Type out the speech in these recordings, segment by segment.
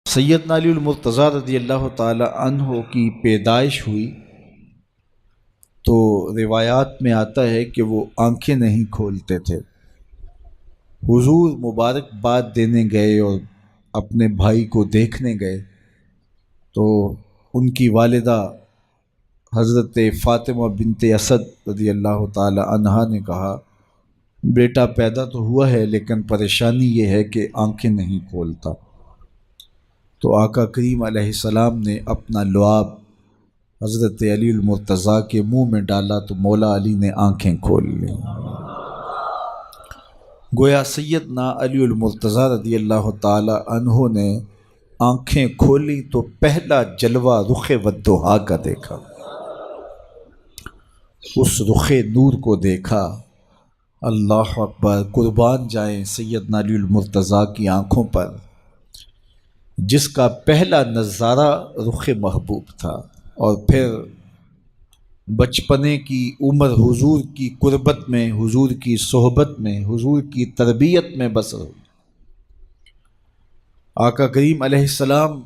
سیدنا علی المرتضیٰ رضی اللہ تعالی عنہ کی پیدائش ہوئی تو روایات میں آتا ہے کہ وہ آنکھیں نہیں کھولتے تھے۔ حضور مبارکباد دینے گئے اور اپنے بھائی کو دیکھنے گئے تو ان کی والدہ حضرت فاطمہ بنت اسد رضی اللہ تعالی عنہا نے کہا، بیٹا پیدا تو ہوا ہے لیکن پریشانی یہ ہے کہ آنکھیں نہیں کھولتا۔ تو آقا کریم علیہ السلام نے اپنا لعاب حضرت علی المرتضیٰ کے منہ میں ڈالا تو مولا علی نے آنکھیں کھول لیں۔ گویا سیدنا علی المرتضیٰ رضی اللہ تعالی عنہ نے آنکھیں کھولی تو پہلا جلوہ رخ والضحیٰ کا دیکھا۔ اس رخ نور کو دیکھا، اللہ اکبر، قربان جائیں سیدنا علی المرتضیٰ کی آنکھوں پر، جس کا پہلا نظارہ رخ محبوب تھا، اور پھر بچپنے کی عمر حضور کی قربت میں، حضور کی صحبت میں، حضور کی تربیت میں بسر ہوئی۔ آقا کریم علیہ السلام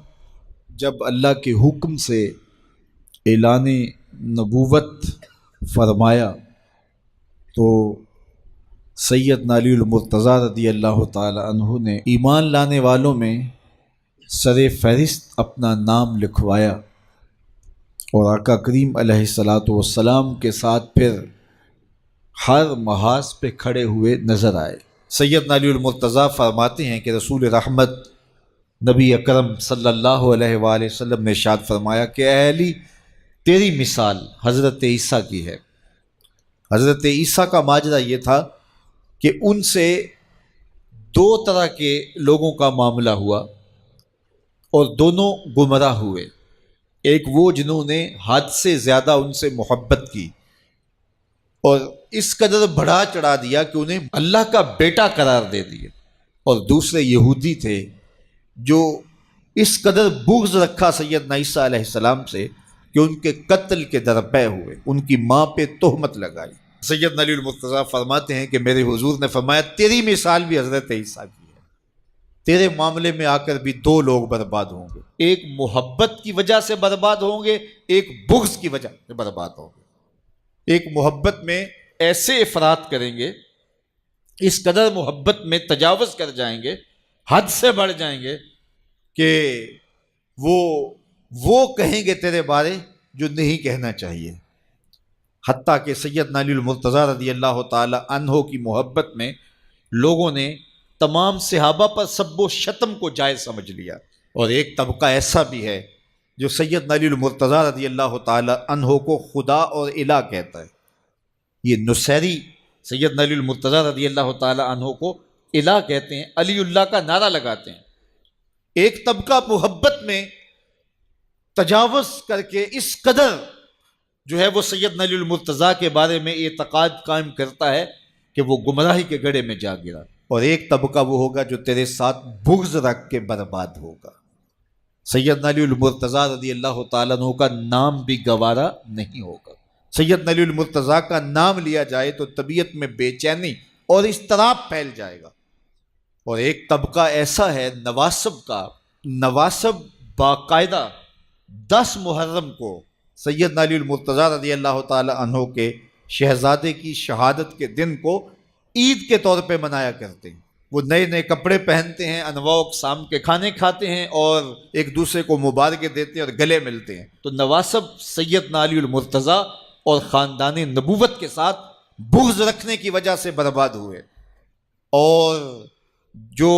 جب اللہ کے حکم سے اعلان نبوت فرمایا تو سیدنا علی المرتضیٰ رضی اللہ تعالی عنہ نے ایمان لانے والوں میں سر فہرست اپنا نام لکھوایا، اور آقا کریم علیہ السلام کے ساتھ پھر ہر محاذ پہ کھڑے ہوئے نظر آئے۔ سیدنا علی المرتضیٰ فرماتے ہیں کہ رسول رحمت نبی اکرم صلی اللہ علیہ وآلہ وسلم نے ارشاد فرمایا کہ اے علی، تیری مثال حضرت عیسیٰ کی ہے۔ حضرت عیسیٰ کا ماجرا یہ تھا کہ ان سے دو طرح کے لوگوں کا معاملہ ہوا اور دونوں گمراہ ہوئے۔ ایک وہ جنہوں نے حد سے زیادہ ان سے محبت کی اور اس قدر بڑھا چڑھا دیا کہ انہیں اللہ کا بیٹا قرار دے دیا، اور دوسرے یہودی تھے جو اس قدر بغض رکھا سیدنا عیسیٰ علیہ السلام سے کہ ان کے قتل کے درپے ہوئے، ان کی ماں پہ تہمت لگائی۔ سیدنا علی المرتضیٰ فرماتے ہیں کہ میرے حضور نے فرمایا تیری مثال بھی حضرت عیسیٰ کی ہے، تیرے معاملے میں آ کر بھی دو لوگ برباد ہوں گے، ایک محبت کی وجہ سے برباد ہوں گے، ایک بغض کی وجہ سے برباد ہوں گے۔ ایک محبت میں ایسے افراط کریں گے، اس قدر محبت میں تجاوز کر جائیں گے، حد سے بڑھ جائیں گے کہ وہ کہیں گے تیرے بارے جو نہیں کہنا چاہیے۔ حتیٰ کہ سیدنا علی المرتضیٰ رضی اللہ تعالی عنہ کی محبت میں لوگوں نے تمام صحابہ پر سب و شتم کو جائز سمجھ لیا، اور ایک طبقہ ایسا بھی ہے جو سیدنا علی المرتضیٰ رضی اللہ تعالی عنہ کو خدا اور الہ کہتا ہے۔ یہ نصیری سیدنا علی المرتضیٰ رضی اللہ تعالی عنہ کو الہ کہتے ہیں، علی اللہ کا نعرہ لگاتے ہیں۔ ایک طبقہ محبت میں تجاوز کر کے اس قدر جو ہے وہ سیدنا علی المرتضیٰ کے بارے میں اعتقاد قائم کرتا ہے کہ وہ گمراہی کے گڑھے میں جا گرا، اور ایک طبقہ وہ ہوگا جو تیرے ساتھ بغض رکھ کے برباد ہوگا۔ سیدنا علی المرتضیٰ رضی اللہ تعالیٰ عنہ کا نام بھی گوارا نہیں ہوگا۔ سیدنا علی المرتضیٰ کا نام لیا جائے تو طبیعت میں بے چینی اور اضطراب پھیل جائے گا۔ اور ایک طبقہ ایسا ہے نواسب کا، نواسب باقاعدہ 10 محرم کو سیدنا علی المرتضیٰ رضی اللہ تعالی عنہ کے شہزادے کی شہادت کے دن کو عید کے طور پہ منایا کرتے ہیں۔ وہ نئے نئے کپڑے پہنتے ہیں، انواع و اقسام کے کھانے کھاتے ہیں، اور ایک دوسرے کو مبارکیں دیتے ہیں اور گلے ملتے ہیں۔ تو نواسب سیدنا علی المرتضیٰ اور خاندان نبوت کے ساتھ بغض رکھنے کی وجہ سے برباد ہوئے، اور جو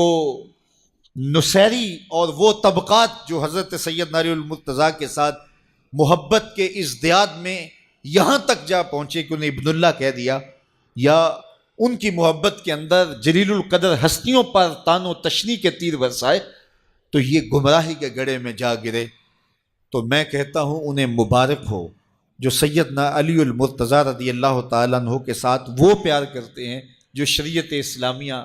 نصیری اور وہ طبقات جو حضرت سیدنا علی المرتضیٰ کے ساتھ محبت کے ازدیاد میں یہاں تک جا پہنچے کہ انہیں ابن اللہ کہہ دیا، یا ان کی محبت کے اندر جلیل القدر ہستیوں پر تان و تشنیع کے تیر برسائے، تو یہ گمراہی کے گڑھے میں جا گرے۔ تو میں کہتا ہوں انہیں مبارک ہو جو سیدنا علی المرتضیٰ رضی اللہ تعالیٰ عنہ کے ساتھ وہ پیار کرتے ہیں جو شریعت اسلامیہ،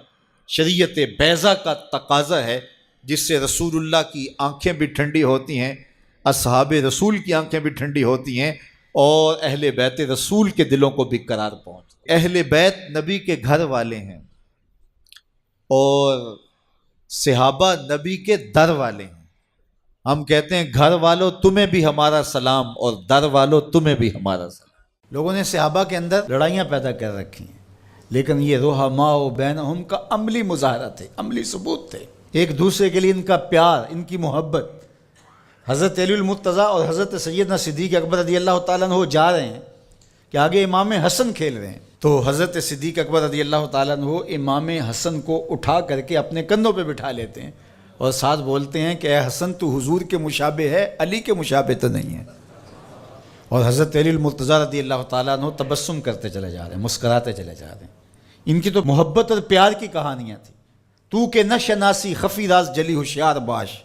شریعت بیضا کا تقاضا ہے، جس سے رسول اللہ کی آنکھیں بھی ٹھنڈی ہوتی ہیں، اصحاب رسول کی آنکھیں بھی ٹھنڈی ہوتی ہیں، اور اہل بیت رسول کے دلوں کو بھی قرار پہنچ۔ اہل بیت نبی کے گھر والے ہیں، اور صحابہ نبی کے در والے ہیں، ہم کہتے ہیں گھر والوں تمہیں بھی ہمارا سلام اور در والوں تمہیں بھی ہمارا سلام۔ لوگوں نے صحابہ کے اندر لڑائیاں پیدا کر رکھی ہیں، لیکن یہ رحماء بینہم کا عملی مظاہرہ تھے، عملی ثبوت تھے، ایک دوسرے کے لیے ان کا پیار، ان کی محبت۔ حضرت علی المرتضیٰ اور حضرت سیدنا صدیق اکبر رضی اللہ تعالیٰ عنہ جا رہے ہیں کہ آگے امام حسن کھیل رہے ہیں، تو حضرت صدیق اکبر رضی اللہ تعالیٰ عنہ امام حسن کو اٹھا کر کے اپنے کندھوں پہ بٹھا لیتے ہیں اور ساتھ بولتے ہیں کہ اے حسن تو حضور کے مشابہ ہے، علی کے مشابہ تو نہیں ہے۔ اور حضرت علی المرتضیٰ رضی اللہ تعالیٰ عنہ تبسم کرتے چلے جا رہے ہیں، مسکراتے چلے جا رہے ہیں۔ ان کی تو محبت اور پیار کی کہانیاں تھیں۔ تو کہ نہ شناسی خفی راز جلی ہوشیار باش،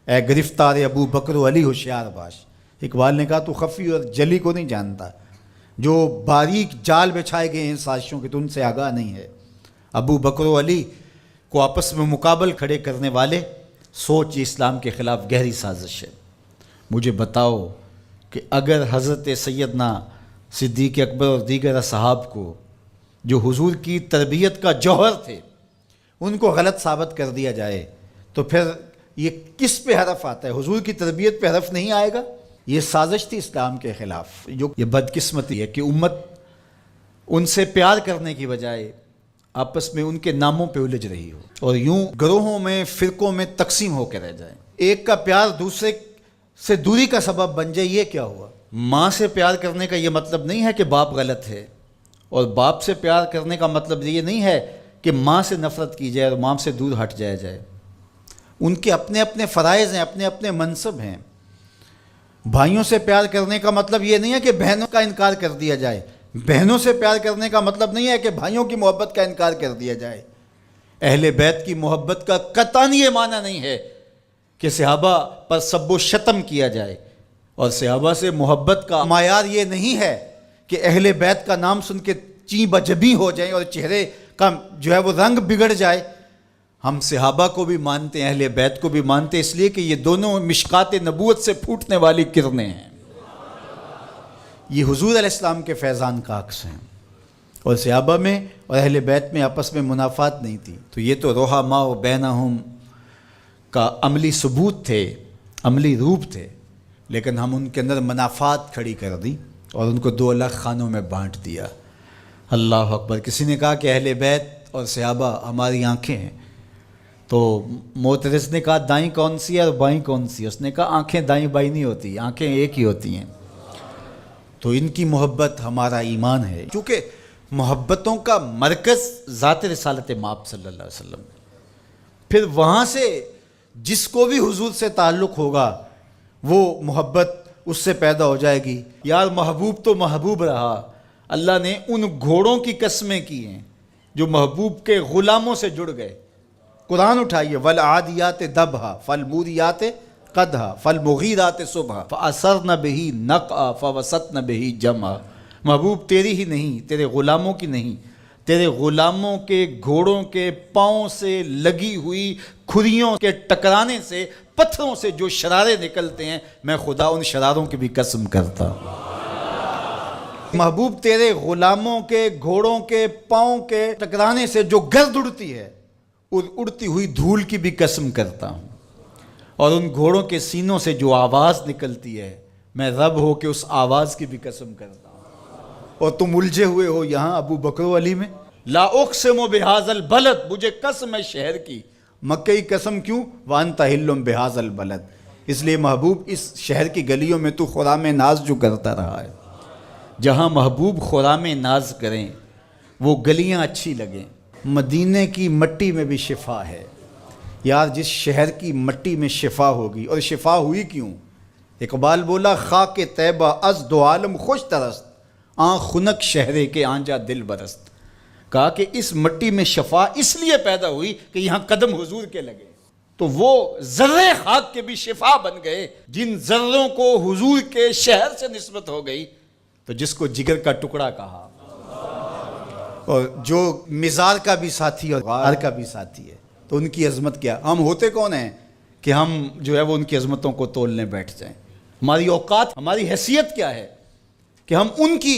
اے گرفتار ابو بکر و علی ہوشیار باش۔ اقبال نے کہا تو خفی اور جلی کو نہیں جانتا، جو باریک جال بچھائے گئے ہیں سازشوں کے، تو ان سے آگاہ نہیں ہے۔ ابو بکر و علی کو آپس میں مقابل کھڑے کرنے والے سوچ اسلام کے خلاف گہری سازش ہے۔ مجھے بتاؤ کہ اگر حضرت سیدنا صدیق اکبر اور دیگر اصحاب کو جو حضور کی تربیت کا جوہر تھے ان کو غلط ثابت کر دیا جائے تو پھر یہ کس پہ حرف آتا ہے؟ حضور کی تربیت پہ حرف نہیں آئے گا؟ یہ سازش تھی اسلام کے خلاف۔ جو یہ بدقسمتی ہے کہ امت ان سے پیار کرنے کی بجائے آپس میں ان کے ناموں پہ الجھ رہی ہو اور یوں گروہوں میں، فرقوں میں تقسیم ہو کے رہ جائے۔ ایک کا پیار دوسرے سے دوری کا سبب بن جائے، یہ کیا ہوا؟ ماں سے پیار کرنے کا یہ مطلب نہیں ہے کہ باپ غلط ہے، اور باپ سے پیار کرنے کا مطلب یہ نہیں ہے کہ ماں سے نفرت کی جائے اور ماں سے دور ہٹ جایا جائے۔ ان کے اپنے اپنے فرائض ہیں، اپنے اپنے منصب ہیں۔ بھائیوں سے پیار کرنے کا مطلب یہ نہیں ہے کہ بہنوں کا انکار کر دیا جائے، بہنوں سے پیار کرنے کا مطلب نہیں ہے کہ بھائیوں کی محبت کا انکار کر دیا جائے۔ اہل بیت کی محبت کا قطعاً یہ معنی نہیں ہے کہ صحابہ پر سب و شتم کیا جائے، اور صحابہ سے محبت کا معیار یہ نہیں ہے کہ اہل بیت کا نام سن کے چیں بجبی ہو جائیں اور چہرے کا جو ہے وہ رنگ بگڑ جائے۔ ہم صحابہ کو بھی مانتے ہیں، اہل بیت کو بھی مانتے، اس لیے کہ یہ دونوں مشکات نبوت سے پھوٹنے والی کرنیں ہیں، یہ حضور علیہ السلام کے فیضان کا عکس ہیں، اور صحابہ میں اور اہل بیت میں آپس میں منافات نہیں تھی۔ تو یہ تو رحماء بینہم کا عملی ثبوت تھے، عملی روپ تھے، لیکن ہم ان کے اندر منافات کھڑی کر دی اور ان کو دو الگ خانوں میں بانٹ دیا۔ اللہ اکبر۔ کسی نے کہا کہ اہل بیت اور صحابہ ہماری آنکھیں ہیں، تو معترض نے کہا دائیں کون سی ہے اور بائیں کون سی ہے؟ اس نے کہا آنکھیں دائیں بائیں نہیں ہوتی، آنکھیں ایک ہی ہوتی ہیں۔ تو ان کی محبت ہمارا ایمان ہے، کیونکہ محبتوں کا مرکز ذات رسالت مآب صلی اللہ علیہ وسلم ہے۔ پھر وہاں سے جس کو بھی حضور سے تعلق ہوگا وہ محبت اس سے پیدا ہو جائے گی۔ یار محبوب تو محبوب رہا، اللہ نے ان گھوڑوں کی قسمیں کی ہیں جو محبوب کے غلاموں سے جڑ گئے۔ قرآن اٹھائیے، والعادیات ضبحا فالموریات قدحا فالمغیرات صبحا فاثرن بہ نقعا فوسطن بہ جمعا۔ محبوب تیری ہی نہیں، تیرے غلاموں کی نہیں، تیرے غلاموں کے گھوڑوں کے پاؤں سے لگی ہوئی کھریوں کے ٹکرانے سے، پتھروں سے جو شرارے نکلتے ہیں، میں خدا ان شراروں کی بھی قسم کرتا ہوں۔ محبوب تیرے غلاموں کے گھوڑوں کے پاؤں کے ٹکرانے سے جو گرد اڑتی ہے، اڑتی ہوئی دھول کی بھی قسم کرتا ہوں، اور ان گھوڑوں کے سینوں سے جو آواز نکلتی ہے، میں رب ہو کے اس آواز کی بھی قسم کرتا ہوں۔ اور تم الجھے ہوئے ہو یہاں ابو بکر و علی میں۔ لا اقسم بہذا البلد، مجھے قسم ہے شہر کی۔ مکہ کی قسم کیوں؟ وانت حل بہذا البلد، اس لیے محبوب اس شہر کی گلیوں میں تو خرام ناز جو کرتا رہا ہے۔ جہاں محبوب خرام ناز کریں وہ گلیاں اچھی لگیں۔ مدینے کی مٹی میں بھی شفا ہے یار، جس شہر کی مٹی میں شفا ہوگی، اور شفا ہوئی کیوں؟ اقبال بولا خاک طیبہ از دو عالم خوش ترست، آن خنک شہرے کے آنجا دل برست۔ کہا کہ اس مٹی میں شفا اس لیے پیدا ہوئی کہ یہاں قدم حضور کے لگے، تو وہ ذرے خاک کے بھی شفا بن گئے۔ جن ذروں کو حضور کے شہر سے نسبت ہو گئی، تو جس کو جگر کا ٹکڑا کہا، اور جو مزار کا بھی ساتھی اور غار کا بھی ساتھی ہے، تو ان کی عظمت کیا؟ ہم ہوتے کون ہیں کہ ہم جو ہے وہ ان کی عظمتوں کو تولنے بیٹھ جائیں؟ ہماری اوقات، ہماری حیثیت کیا ہے کہ ہم ان کی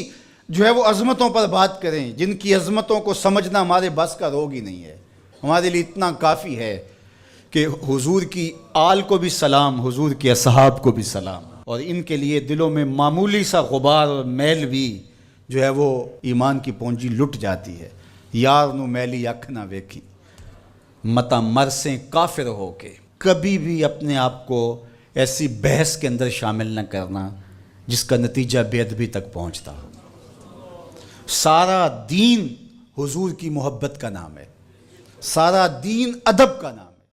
جو ہے وہ عظمتوں پر بات کریں، جن کی عظمتوں کو سمجھنا ہمارے بس کا روگ ہی نہیں ہے۔ ہمارے لیے اتنا کافی ہے کہ حضور کی آل کو بھی سلام، حضور کے اصحاب کو بھی سلام، اور ان کے لیے دلوں میں معمولی سا غبار اور میل بھی جو ہے وہ ایمان کی پونجی لٹ جاتی ہے۔ یار نو میلی اکھ نہ ویکھی متا مرسیں کافر ہو کے، کبھی بھی اپنے آپ کو ایسی بحث کے اندر شامل نہ کرنا جس کا نتیجہ بے ادبی تک پہنچتا ہو۔ سارا دین حضور کی محبت کا نام ہے، سارا دین ادب کا نام ہے۔